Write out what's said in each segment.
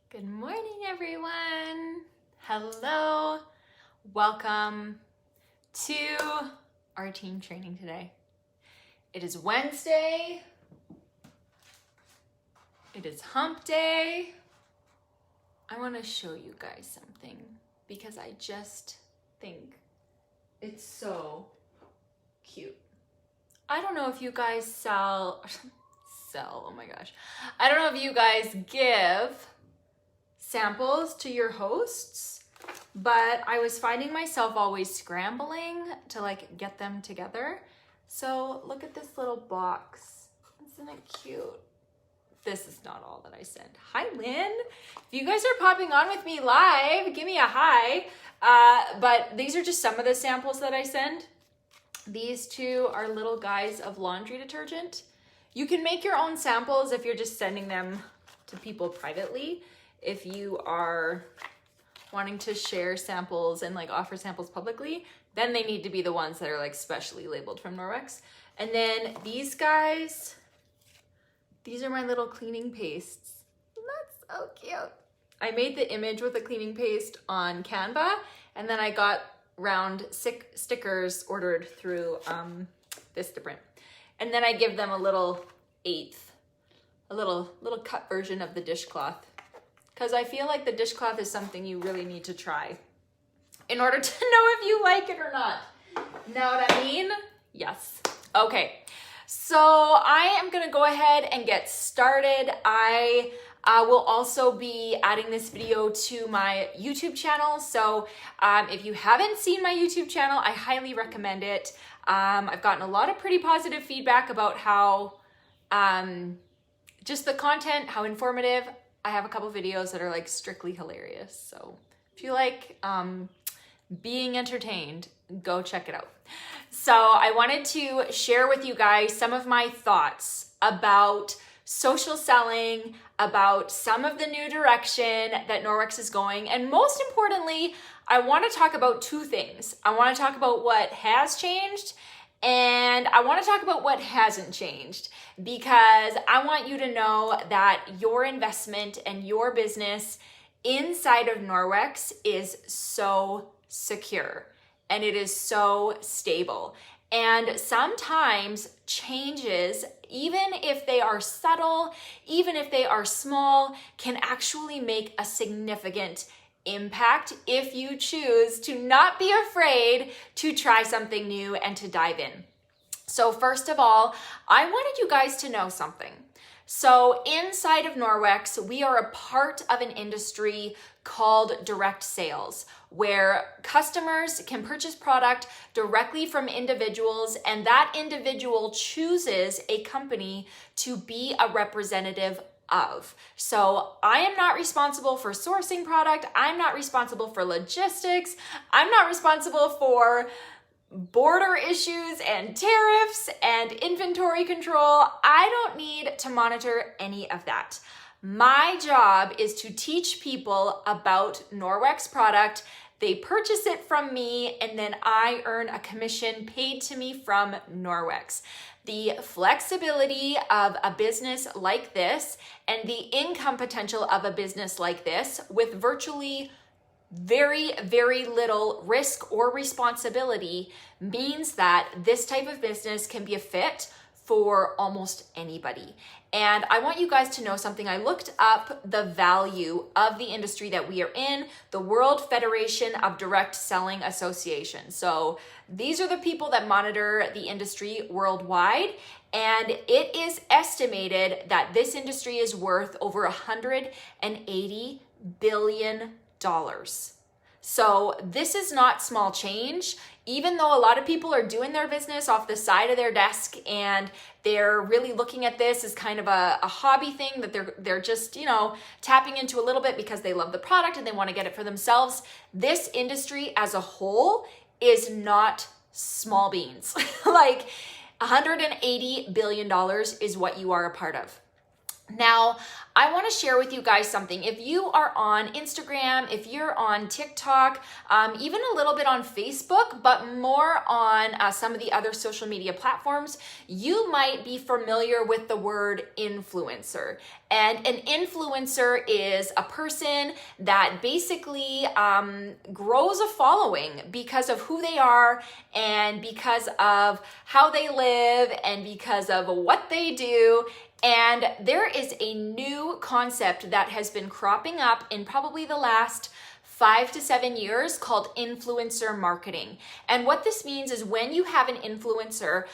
Good morning, everyone. Hello. Welcome to our team training today. It is Wednesday. It is hump day. I want to show you guys something because I just think it's so cute. I don't know if you guys sell, oh my gosh. I don't know if you guys give samples to your hosts, but I was finding myself always scrambling to get them together. So look at this little box. Isn't it cute? This is not all that I send. Hi, Lynn. If you guys are popping on with me live, give me a hi. But these are just some of the samples that I send. These two are little guys of laundry detergent. You can make your own samples if you're just sending them to people privately. If you are wanting to share samples and offer samples publicly, then they need to be the ones that are specially labeled from Norwex. And then these guys, these are my little cleaning pastes. That's so cute. I made the image with the cleaning paste on Canva, and then I got round stickers ordered through Vistaprint. And then I give them a little eighth, a little cut version of the dishcloth. Because I feel like the dishcloth is something you really need to try in order to know if you like it or not. Know what I mean? Yes. Okay. So I am going to go ahead and get started. I will also be adding this video to my YouTube channel. So if you haven't seen my YouTube channel, I highly recommend it. I've gotten a lot of pretty positive feedback about how just the content, how informative. I have a couple videos that are strictly hilarious. So if you like being entertained, go check it out. So I wanted to share with you guys some of my thoughts about social selling, about some of the new direction that Norwex is going. And most importantly, I want to talk about two things. I want to talk about what has changed, and I want to talk about what hasn't changed, because I want you to know that your investment and your business inside of Norwex is so secure and it is so stable. And sometimes changes, even if they are subtle, even if they are small, can actually make a significant impact if you choose to not be afraid to try something new and to dive in. So first of all, I wanted you guys to know something. So inside of Norwex, we are a part of an industry called direct sales, where customers can purchase product directly from individuals, and that individual chooses a company to be a representative of. So I am not responsible for sourcing product. I'm not responsible for logistics. I'm not responsible for border issues and tariffs and inventory control. I don't need to monitor any of that. My job is to teach people about Norwex product. They purchase it from me, and then I earn a commission paid to me from Norwex. The flexibility of a business like this and the income potential of a business like this with virtually very, very little risk or responsibility means that this type of business can be a fit for almost anybody. And I want you guys to know something. I looked up the value of the industry that we are in, the World Federation of Direct Selling Association. So these are the people that monitor the industry worldwide, and it is estimated that this industry is worth over $180 billion. So this is not small change. Even though a lot of people are doing their business off the side of their desk and they're really looking at this as kind of a hobby thing that they're just, tapping into a little bit because they love the product and they want to get it for themselves, this industry as a whole is not small beans. $180 billion is what you are a part of. Now, I want to share with you guys something. If you are on Instagram, if you're on TikTok, even a little bit on Facebook, but more on some of the other social media platforms, you might be familiar with the word influencer. And an influencer is a person that basically grows a following because of who they are and because of how they live and because of what they do. And there is a new concept that has been cropping up in probably the last 5 to 7 years called influencer marketing. And what this means is when you have an influencer,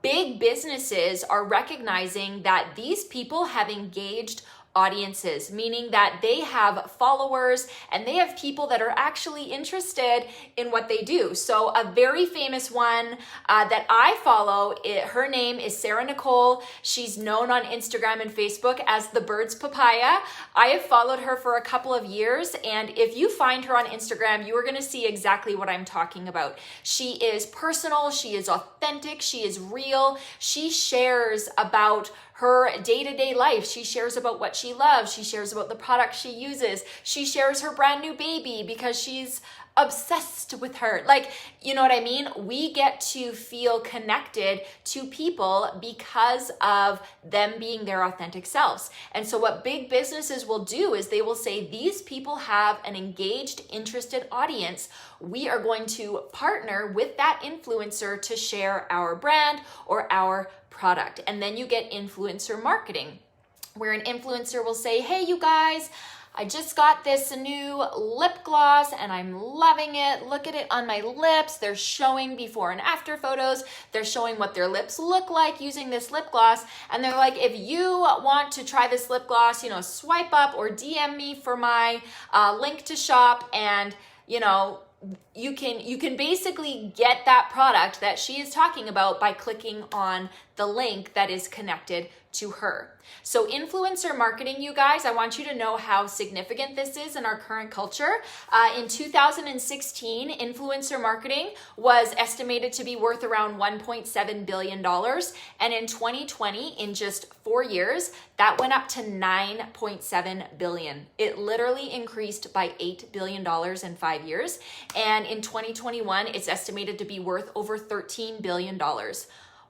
big businesses are recognizing that these people have engaged audiences, meaning that they have followers and they have people that are actually interested in what they do. So a very famous one that I follow, her name is Sarah Nicole. She's known on Instagram and Facebook as the Bird's Papaya. I have followed her for a couple of years, and if you find her on Instagram, you are going to see exactly what I'm talking about. She is personal, she is authentic, she is real. She shares about her day-to-day life. She shares about what she loves. She shares about the products she uses. She shares her brand new baby because she's obsessed with her. Like, you know what I mean? We get to feel connected to people because of them being their authentic selves. And so what big businesses will do is they will say, these people have an engaged, interested audience. We are going to partner with that influencer to share our brand or our product. And then you get influencer marketing, where an influencer will say, hey, you guys, I just got this new lip gloss and I'm loving it. Look at it on my lips. They're showing before and after photos. They're showing what their lips look like using this lip gloss. And they're like, if you want to try this lip gloss, swipe up or DM me for my link to shop, and you can basically get that product that she is talking about by clicking on the link that is connected to her. So influencer marketing, you guys, I want you to know how significant this is in our current culture. In 2016, influencer marketing was estimated to be worth around $1.7 billion. And in 2020, in just 4 years, that went up to $9.7 billion. It literally increased by $8 billion in 5 years. And in 2021, it's estimated to be worth over $13 billion.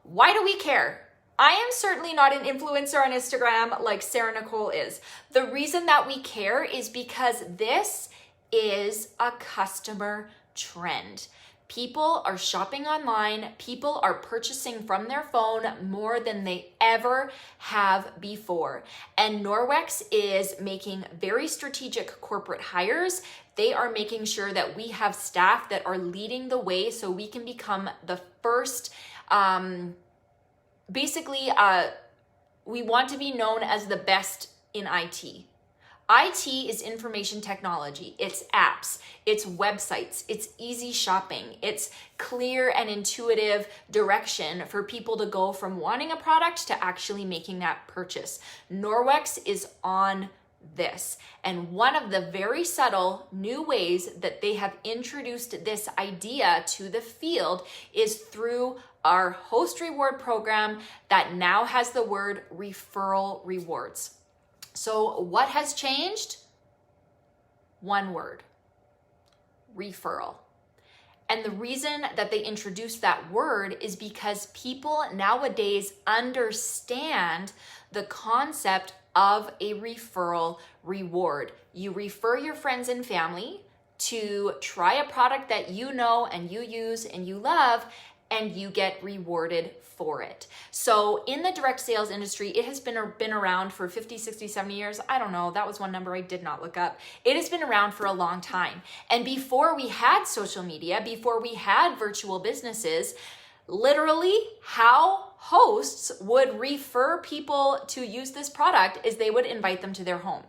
Why do we care? I am certainly not an influencer on Instagram like Sarah Nicole is. The reason that we care is because this is a customer trend. People are shopping online. People are purchasing from their phone more than they ever have before. And Norwex is making very strategic corporate hires. They are making sure that we have staff that are leading the way so we can become the first. We want to be known as the best in IT. IT is information technology. It's apps, it's websites, it's easy shopping, it's clear and intuitive direction for people to go from wanting a product to actually making that purchase. Norwex is on this. And one of the very subtle new ways that they have introduced this idea to the field is through our host reward program that now has the word referral rewards. So what has changed? One word: referral. And the reason that they introduced that word is because people nowadays understand the concept of a referral reward. You refer your friends and family to try a product that you know and you use and you love, and you get rewarded for it. So in the direct sales industry, it has been around for 50, 60, 70 years. I don't know. That was one number I did not look up. It has been around for a long time. And before we had social media, before we had virtual businesses, literally how hosts would refer people to use this product is they would invite them to their home.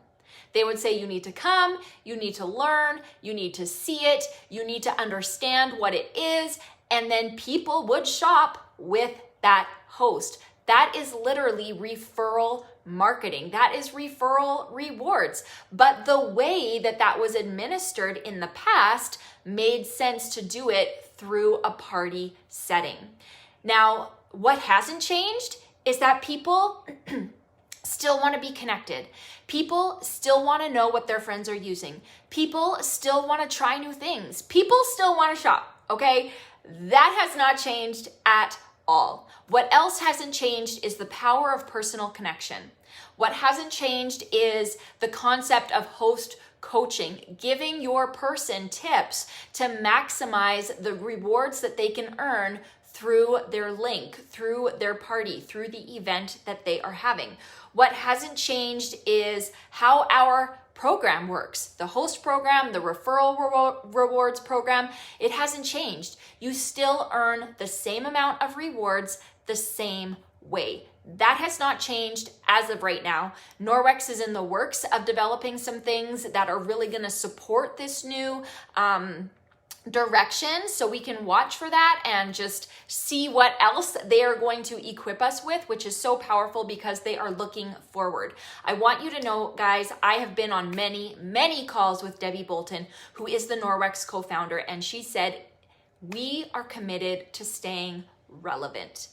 They would say, you need to come, you need to learn, you need to see it, you need to understand what it is, and then people would shop with that host. That is literally referral marketing. That is referral rewards. But the way that that was administered in the past made sense to do it through a party setting. Now, what hasn't changed is that people still want to be connected. People still want to know what their friends are using. People still want to try new things. People still want to shop, okay? That has not changed at all. What else hasn't changed is the power of personal connection. What hasn't changed is the concept of host coaching, giving your person tips to maximize the rewards that they can earn through their link, through their party, through the event that they are having. What hasn't changed is how our program works. The host program, the referral rewards program, it hasn't changed. You still earn the same amount of rewards the same way. That has not changed as of right now. Norwex is in the works of developing some things that are really going to support this new direction, so we can watch for that and just see what else they are going to equip us with, which is so powerful because they are looking forward. I want you to know, guys, I have been on many calls with Debbie Bolton, who is the Norwex co-founder, and she said, we are committed to staying relevant.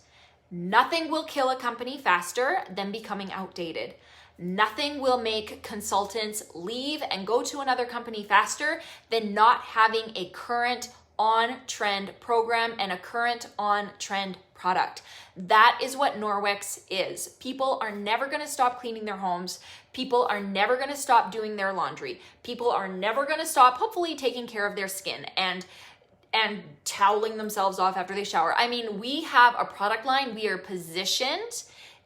Nothing will kill a company faster than becoming outdated. Nothing will make consultants leave and go to another company faster than not having a current on-trend program and a current on-trend product. That is what Norwex is. People are never going to stop cleaning their homes. People are never going to stop doing their laundry. People are never going to stop, hopefully, taking care of their skin and toweling themselves off after they shower. I mean, we have a product line. We are positioned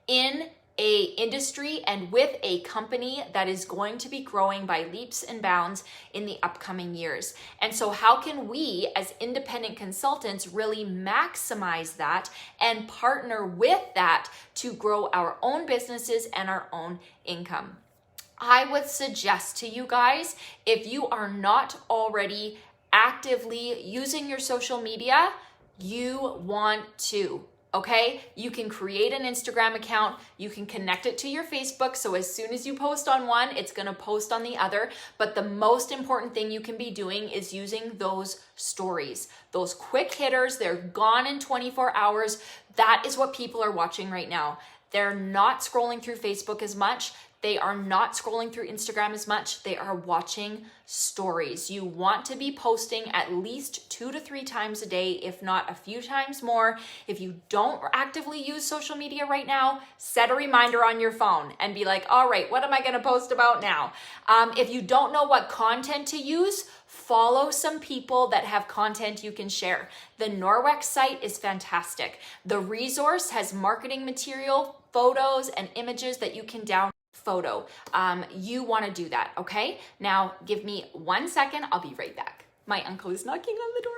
in a industry and with a company that is going to be growing by leaps and bounds in the upcoming years. And so how can we as independent consultants really maximize that and partner with that to grow our own businesses and our own income? I would suggest to you guys, if you are not already actively using your social media, you want to. Okay, you can create an Instagram account, you can connect it to your Facebook, so as soon as you post on one, it's gonna post on the other, but the most important thing you can be doing is using those stories. Those quick hitters, they're gone in 24 hours. That is what people are watching right now. They're not scrolling through Facebook as much. They are not scrolling through Instagram as much. They are watching stories. You want to be posting at least 2 to 3 times a day, if not a few times more. If you don't actively use social media right now, set a reminder on your phone and be like, all right, what am I going to post about now? If you don't know what content to use, follow some people that have content you can share. The Norwex site is fantastic. The resource has marketing material, photos, and images that you can download. You want to do that, okay? Now, give me 1 second. I'll be right back. My uncle is knocking on the door.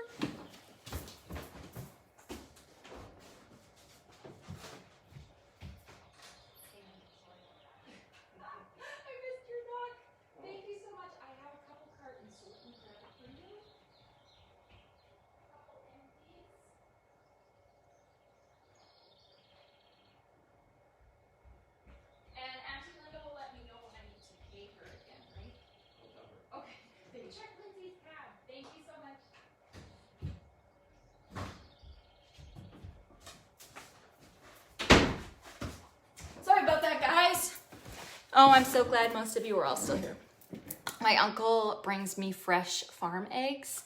I missed your knock. Thank you so much. I have a couple cartons, so let me grab it for you. Couple empties. And Auntie Linda will let me know when I need to pay her again, right? Okay. Check Lindsay's tab. Thank you so much. Sorry about that, guys. Oh, I'm so glad most of you are all still here. My uncle brings me fresh farm eggs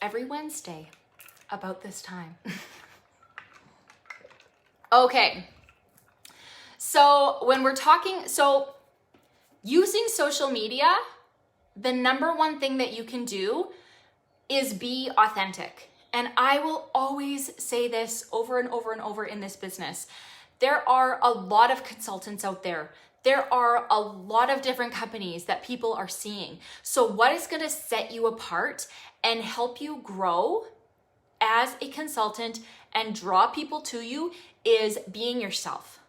every Wednesday about this time. Okay. So when we're talking, using social media, the number one thing that you can do is be authentic. And I will always say this over and over and over in this business. There are a lot of consultants out there. There are a lot of different companies that people are seeing. So what is going to set you apart and help you grow as a consultant and draw people to you is being yourself,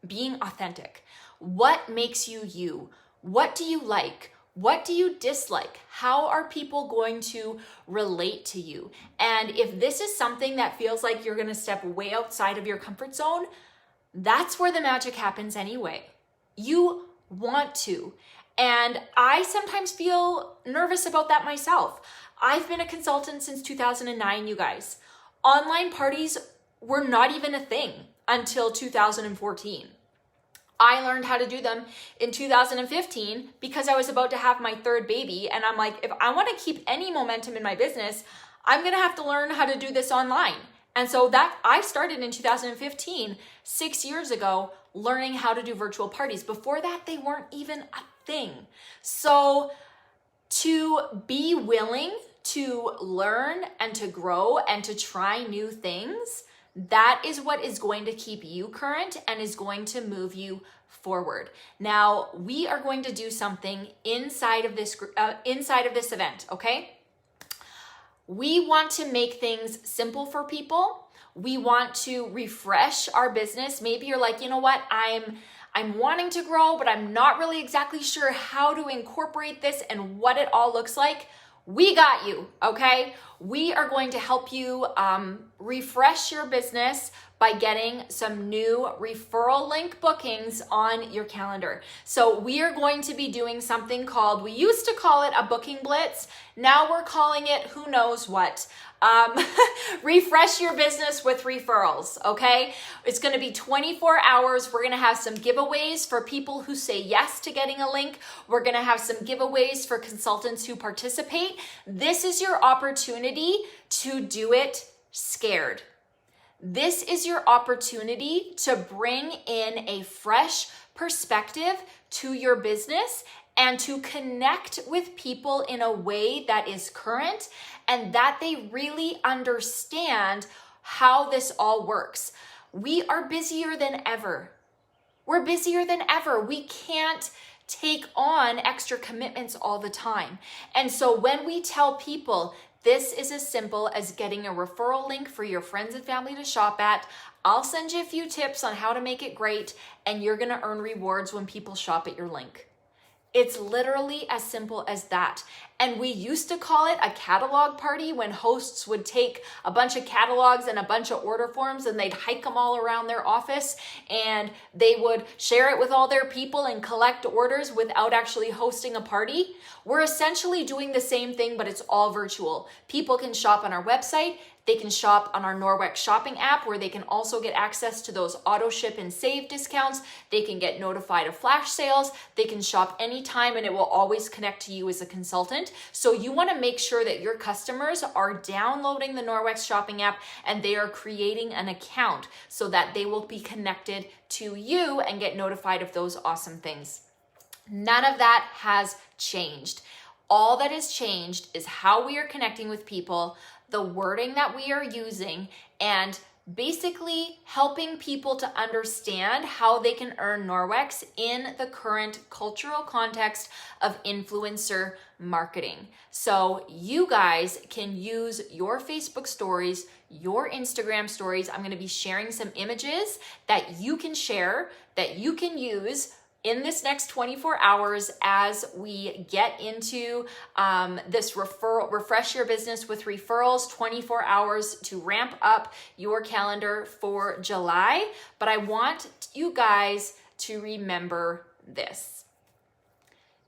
being authentic. What makes you you? What do you like? What do you dislike? How are people going to relate to you? And if this is something that feels like you're going to step way outside of your comfort zone, that's where the magic happens anyway. You want to. And I sometimes feel nervous about that myself. I've been a consultant since 2009, you guys. Online parties were not even a thing until 2014. I learned how to do them in 2015 because I was about to have my third baby. And I'm like, if I want to keep any momentum in my business, I'm going to have to learn how to do this online. And so that I started in 2015, 6 years ago, learning how to do virtual parties. Before that, they weren't even a thing. So to be willing to learn and to grow and to try new things, that is what is going to keep you current and is going to move you forward. Now, we are going to do something inside of this event, okay? We want to make things simple for people. We want to refresh our business. Maybe you're like, you know what? I'm wanting to grow, but I'm not really exactly sure how to incorporate this and what it all looks like. We got you, okay? We are going to help you refresh your business by getting some new referral link bookings on your calendar. So we are going to be doing something called, we used to call it a booking blitz. Now we're calling it who knows what. Refresh your business with referrals, okay? It's gonna be 24 hours. We're gonna have some giveaways for people who say yes to getting a link. We're gonna have some giveaways for consultants who participate. This is your opportunity to do it scared. This is your opportunity to bring in a fresh perspective to your business and to connect with people in a way that is current and that they really understand how this all works. We are busier than ever. We're busier than ever. We can't take on extra commitments all the time. And so when we tell people this is as simple as getting a referral link for your friends and family to shop at, I'll send you a few tips on how to make it great, and you're gonna earn rewards when people shop at your link. It's literally as simple as that. And we used to call it a catalog party when hosts would take a bunch of catalogs and a bunch of order forms and they'd hike them all around their office and they would share it with all their people and collect orders without actually hosting a party. We're essentially doing the same thing, but it's all virtual. People can shop on our website. They can shop on our Norwex shopping app where they can also get access to those auto ship and save discounts. They can get notified of flash sales. They can shop anytime and it will always connect to you as a consultant. So you want to make sure that your customers are downloading the Norwex shopping app and they are creating an account so that they will be connected to you and get notified of those awesome things. None of that has changed. All that has changed is how we are connecting with people, the wording that we are using, and basically helping people to understand how they can earn Norwex in the current cultural context of influencer marketing. So you guys can use your Facebook stories, your Instagram stories. I'm going to be sharing some images that you can share, that you can use in this next 24 hours as we get into this refresh your business with referrals, 24 hours to ramp up your calendar for July. But I want you guys to remember this.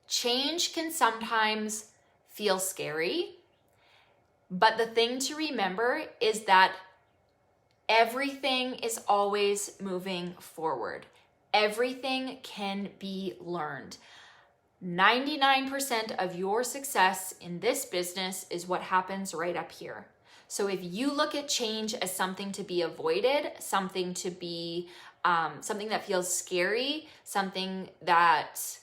Change can sometimes feel scary, but the thing to remember is that everything is always moving forward. Everything can be learned. 99% of your success in this business is what happens right up here. So if you look at change as something to be avoided, something to be, something that feels scary, something that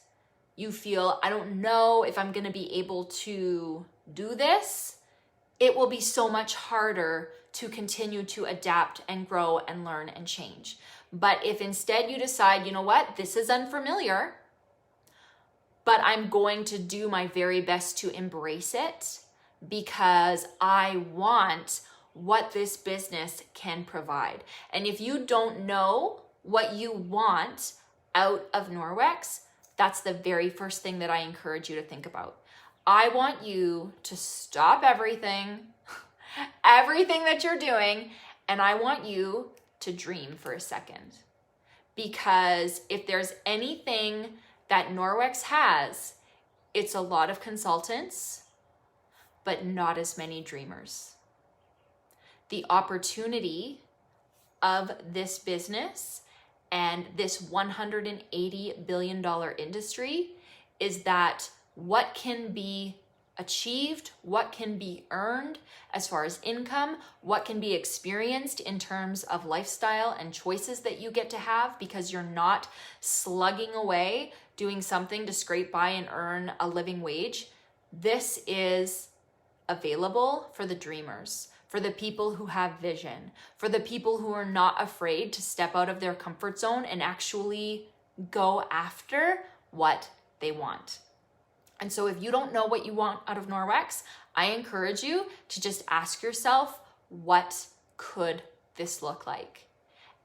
you feel, I don't know if I'm gonna be able to do this, it will be so much harder to continue to adapt and grow and learn and change. But if instead you decide, you know what, this is unfamiliar, but I'm going to do my very best to embrace it because I want what this business can provide. And if you don't know what you want out of Norwex, that's the very first thing that I encourage you to think about. I want you to stop everything that you're doing, and I want you to dream for a second. Because if there's anything that Norwex has, it's a lot of consultants, but not as many dreamers. The opportunity of this business and this $180 billion industry is that what can be achieved, what can be earned as far as income, what can be experienced in terms of lifestyle and choices that you get to have because you're not slugging away doing something to scrape by and earn a living wage. This is available for the dreamers, for the people who have vision, for the people who are not afraid to step out of their comfort zone and actually go after what they want. And so if you don't know what you want out of Norwex, I encourage you to just ask yourself, what could this look like?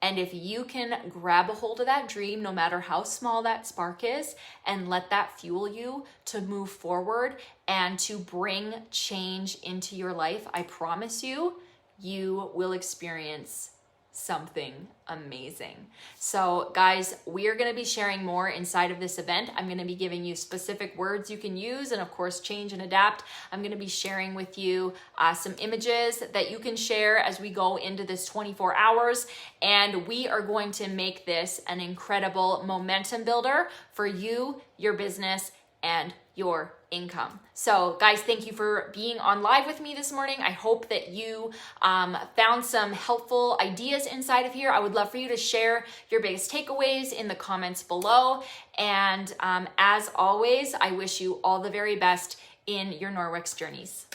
And if you can grab a hold of that dream, no matter how small that spark is, and let that fuel you to move forward and to bring change into your life, I promise you, you will experience something amazing. So guys, we are going to be sharing more inside of this event. I'm going to be giving you specific words you can use and of course change and adapt. I'm going to be sharing with you some images that you can share as we go into this 24 hours, and we are going to make this an incredible momentum builder for you, your business, and your income. So guys, thank you for being on live with me this morning. I hope that you found some helpful ideas inside of here. I would love for you to share your biggest takeaways in the comments below. And as always, I wish you all the very best in your Norwex journeys.